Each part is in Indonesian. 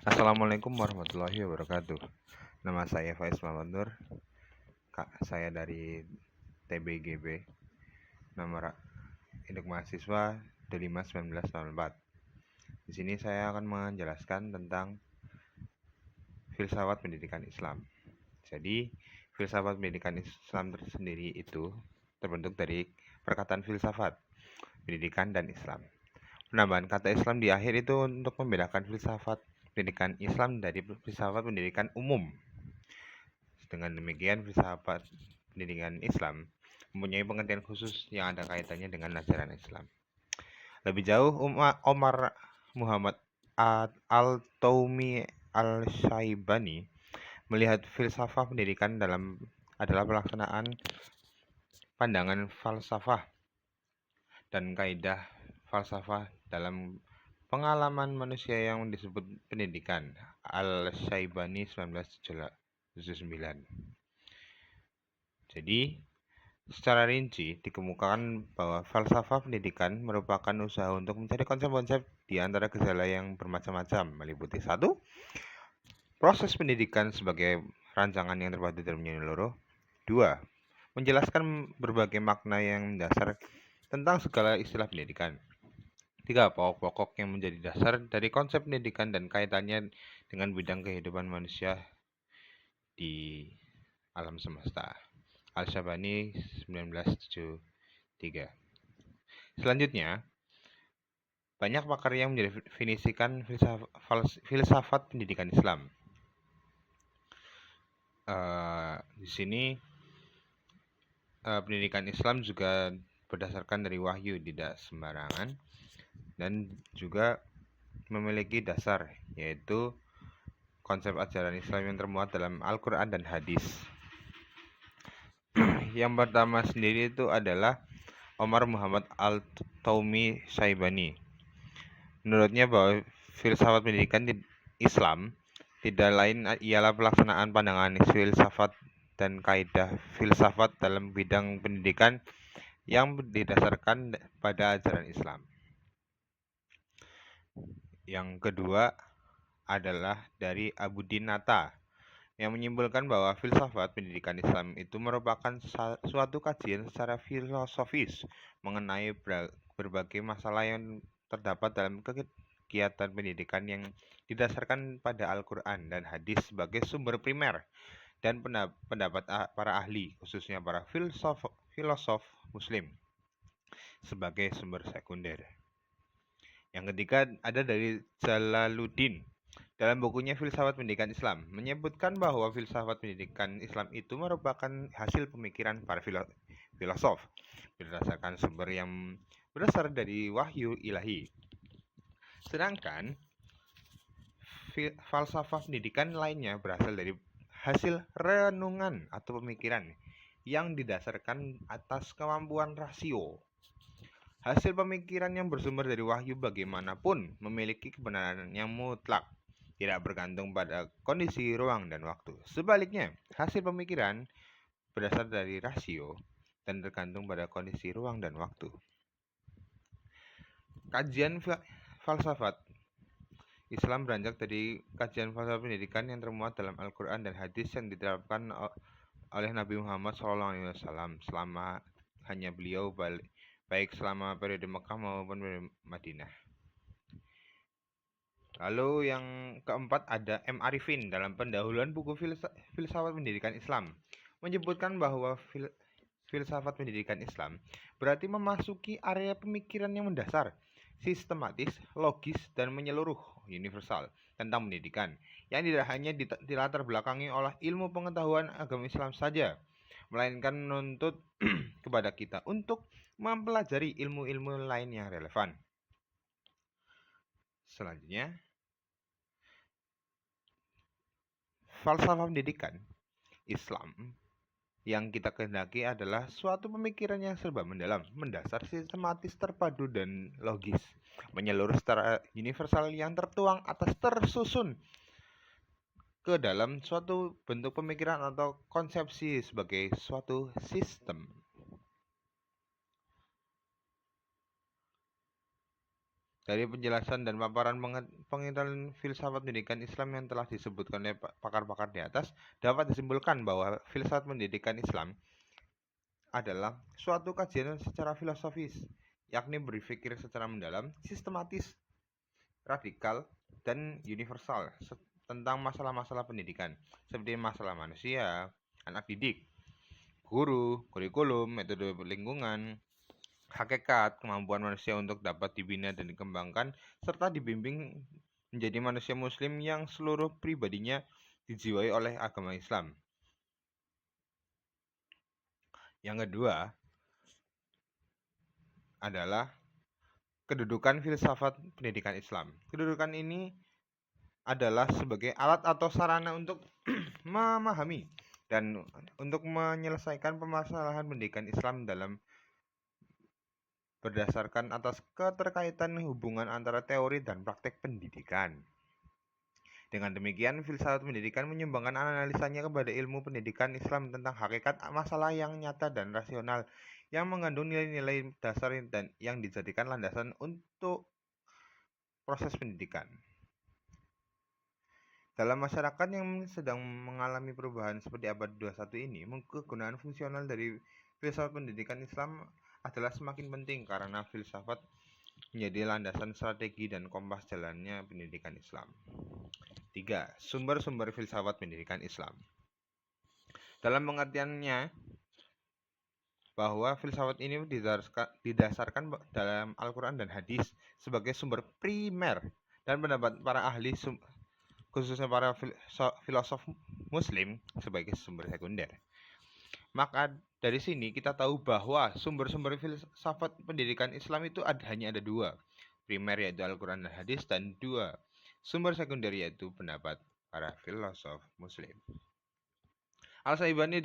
Assalamualaikum warahmatullahi wabarakatuh. Nama saya Faiz Muhammad Nur. Saya dari TBGB. Nomor induk mahasiswa 251904. Di sini saya akan menjelaskan tentang filsafat pendidikan Islam. Jadi, filsafat pendidikan Islam tersendiri itu terbentuk dari perkataan filsafat, pendidikan, dan Islam. Penambahan kata Islam di akhir itu untuk membedakan filsafat pendidikan Islam dari filsafat pendidikan umum. Dengan demikian, filsafat pendidikan Islam mempunyai pengertian khusus yang ada kaitannya dengan ajaran Islam. Lebih jauh, Omar Muhammad Al-Taumi Al-Syaibani melihat filsafat pendidikan adalah pelaksanaan pandangan falsafah dan kaidah falsafah dalam pengalaman manusia yang disebut pendidikan. Al-Syaibani 1979. Jadi, secara rinci dikemukakan bahwa falsafah pendidikan merupakan usaha untuk mencari konsep-konsep di antara gejala yang bermacam-macam, meliputi 1. Proses pendidikan sebagai rancangan yang terpadu dan menyeluruh. 2. Menjelaskan berbagai makna yang mendasar tentang segala istilah pendidikan. 3. Pokok-pokok yang menjadi dasar dari konsep pendidikan dan kaitannya dengan bidang kehidupan manusia di alam semesta. Al-Syaibani 1973. Selanjutnya, banyak pakar yang mendefinisikan filsafat pendidikan Islam. Di sini pendidikan Islam juga berdasarkan dari wahyu, tidak sembarangan, dan juga memiliki dasar, yaitu konsep ajaran Islam yang termuat dalam Al-Quran dan hadis. Yang pertama sendiri itu adalah Omar Muhammad Al-Taumi Syaibani. Menurutnya bahwa filsafat pendidikan Islam tidak lain ialah pelaksanaan pandangan filsafat dan kaidah filsafat dalam bidang pendidikan yang didasarkan pada ajaran Islam. Yang kedua adalah dari Abuddin Nata, yang menyimpulkan bahwa filsafat pendidikan Islam itu merupakan suatu kajian secara filosofis mengenai berbagai masalah yang terdapat dalam kegiatan pendidikan yang didasarkan pada Al-Quran dan hadis sebagai sumber primer dan pendapat para ahli, khususnya para filosof Muslim, sebagai sumber sekunder. Yang ketiga ada dari Jalaluddin dalam bukunya Filsafat Pendidikan Islam, menyebutkan bahwa filsafat pendidikan Islam itu merupakan hasil pemikiran para filosof berdasarkan sumber yang berasal dari wahyu ilahi. Sedangkan falsafah pendidikan lainnya berasal dari hasil renungan atau pemikiran yang didasarkan atas kemampuan rasio. Hasil pemikiran yang bersumber dari wahyu bagaimanapun memiliki kebenaran yang mutlak, tidak bergantung pada kondisi ruang dan waktu. Sebaliknya, hasil pemikiran berasal dari rasio dan tergantung pada kondisi ruang dan waktu. Kajian falsafat Islam beranjak dari kajian falsafat pendidikan yang termuat dalam Al-Quran dan hadis yang diterapkan oleh Nabi Muhammad SAW selama hanya beliau, baik selama periode Mekah maupun periode Madinah. Lalu yang keempat ada M. Arifin dalam pendahuluan buku Filsafat Pendidikan Islam, menyebutkan bahwa filsafat pendidikan Islam berarti memasuki area pemikiran yang mendasar, sistematis, logis, dan menyeluruh universal tentang pendidikan, yang tidak hanya dilatar belakangi oleh ilmu pengetahuan agama Islam saja, melainkan menuntut kepada kita untuk mempelajari ilmu-ilmu lain yang relevan. Selanjutnya, falsafah pendidikan Islam yang kita kehendaki adalah suatu pemikiran yang serba mendalam, mendasar, sistematis, terpadu, dan logis, menyeluruh secara universal yang tertuang atas tersusun ke dalam suatu bentuk pemikiran atau konsepsi sebagai suatu sistem. Dari penjelasan dan paparan pengertian filsafat pendidikan Islam yang telah disebutkan oleh pakar-pakar di atas, dapat disimpulkan bahwa filsafat pendidikan Islam adalah suatu kajian secara filosofis, yakni berpikir secara mendalam, sistematis, radikal, dan universal tentang masalah-masalah pendidikan, seperti masalah manusia, anak didik, guru, kurikulum, metode lingkungan, hakikat, kemampuan manusia untuk dapat dibina dan dikembangkan, serta dibimbing menjadi manusia muslim yang seluruh pribadinya dijiwai oleh agama Islam. Yang kedua adalah kedudukan filsafat pendidikan Islam. Kedudukan ini adalah sebagai alat atau sarana untuk memahami dan untuk menyelesaikan permasalahan pendidikan Islam dalam berdasarkan atas keterkaitan hubungan antara teori dan praktek pendidikan. Dengan demikian, filsafat pendidikan menyumbangkan analisanya kepada ilmu pendidikan Islam tentang hakikat masalah yang nyata dan rasional, yang mengandung nilai-nilai dasar dan yang dijadikan landasan untuk proses pendidikan. Dalam masyarakat yang sedang mengalami perubahan seperti abad 21 ini, kegunaan fungsional dari filsafat pendidikan Islam adalah semakin penting karena filsafat menjadi landasan strategi dan kompas jalannya pendidikan Islam. 3. Sumber-sumber filsafat pendidikan Islam. Dalam pengertiannya, bahwa filsafat ini didasarkan dalam Al-Quran dan Hadis sebagai sumber primer dan pendapat para ahli khususnya para filosof Muslim sebagai sumber sekunder. Maka dari sini kita tahu bahwa sumber-sumber filsafat pendidikan Islam itu hanya ada dua, primer yaitu Al-Quran dan Hadis, dan dua, sumber sekunder yaitu pendapat para filosof Muslim. Al-Syaibani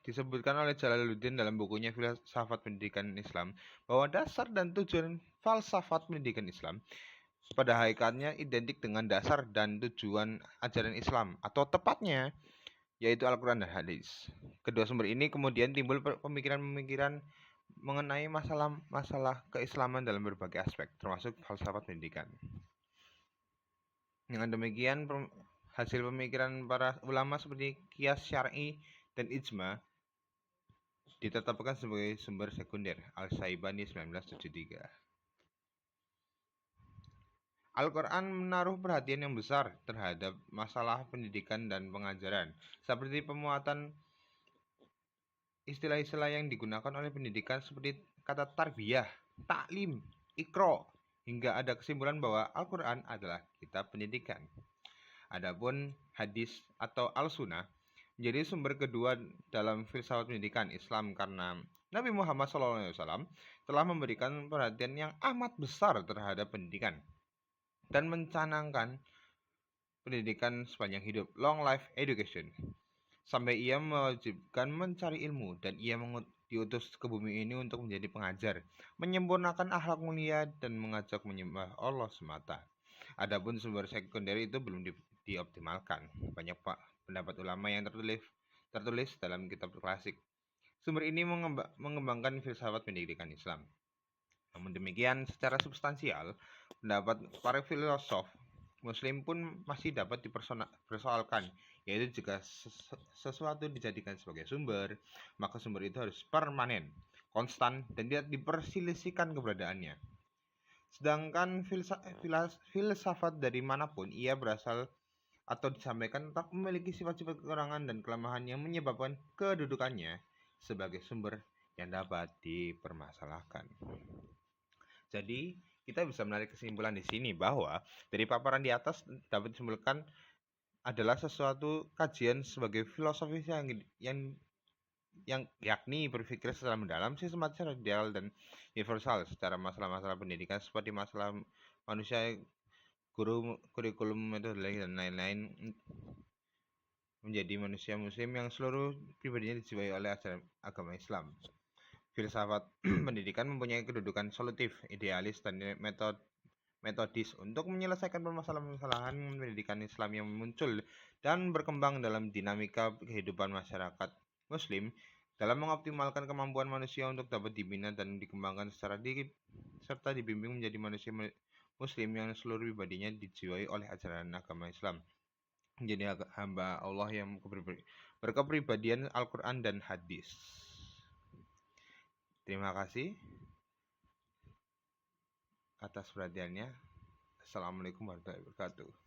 disebutkan oleh Jalaluddin dalam bukunya Filsafat Pendidikan Islam bahwa dasar dan tujuan falsafat pendidikan Islam pada hakikatnya identik dengan dasar dan tujuan ajaran Islam, atau tepatnya yaitu Al-Quran dan Hadis. Kedua sumber ini kemudian timbul pemikiran-pemikiran mengenai masalah-masalah keislaman dalam berbagai aspek, termasuk falsafat pendidikan. Dengan demikian, hasil pemikiran para ulama seperti Qiyas Syar'i dan Ijma ditetapkan sebagai sumber sekunder. Al-Syaibani 1973. Al-Quran menaruh perhatian yang besar terhadap masalah pendidikan dan pengajaran, seperti pemuatan istilah-istilah yang digunakan oleh pendidikan seperti kata tarbiyah, taklim, ikro, hingga ada kesimpulan bahwa Al-Quran adalah kitab pendidikan. Adapun hadis atau al-sunnah menjadi sumber kedua dalam filsafat pendidikan Islam karena Nabi Muhammad SAW telah memberikan perhatian yang amat besar terhadap pendidikan dan mencanangkan pendidikan sepanjang hidup, long life education, sampai ia mewajibkan mencari ilmu dan ia diutus ke bumi ini untuk menjadi pengajar, menyempurnakan akhlak mulia dan mengajak menyembah Allah semata. Adapun sumber sekunder itu belum dioptimalkan. Banyak pendapat ulama yang tertulis dalam kitab klasik. Sumber ini mengembangkan filsafat pendidikan Islam. Namun demikian, secara substansial, pendapat para filosof Muslim pun masih dapat dipersoalkan, yaitu jika sesuatu dijadikan sebagai sumber, maka sumber itu harus permanen, konstan, dan tidak diperselisihkan keberadaannya. Sedangkan filsafat dari manapun ia berasal atau disampaikan tetap memiliki sifat-sifat kekurangan dan kelemahan yang menyebabkan kedudukannya sebagai sumber yang dapat dipermasalahkan. Jadi, kita bisa menarik kesimpulan di sini bahwa dari paparan di atas dapat disimpulkan adalah sesuatu kajian sebagai filosofis yang yakni berpikir secara mendalam, sistematis, radial, dan universal secara masalah-masalah pendidikan seperti masalah manusia, guru, kurikulum, metode, dan lain-lain menjadi manusia muslim yang seluruh pribadinya dijiwai oleh ajaran agama Islam. Filsafat pendidikan mempunyai kedudukan solutif, idealis, dan metodis untuk menyelesaikan permasalahan-permasalahan pendidikan Islam yang muncul dan berkembang dalam dinamika kehidupan masyarakat Muslim dalam mengoptimalkan kemampuan manusia untuk dapat dibina dan dikembangkan serta dibimbing menjadi manusia Muslim yang seluruh pribadinya dijiwai oleh ajaran agama Islam, menjadi hamba Allah yang berkepribadian Al-Quran dan hadis. Terima kasih atas perhatiannya. Assalamualaikum warahmatullahi wabarakatuh.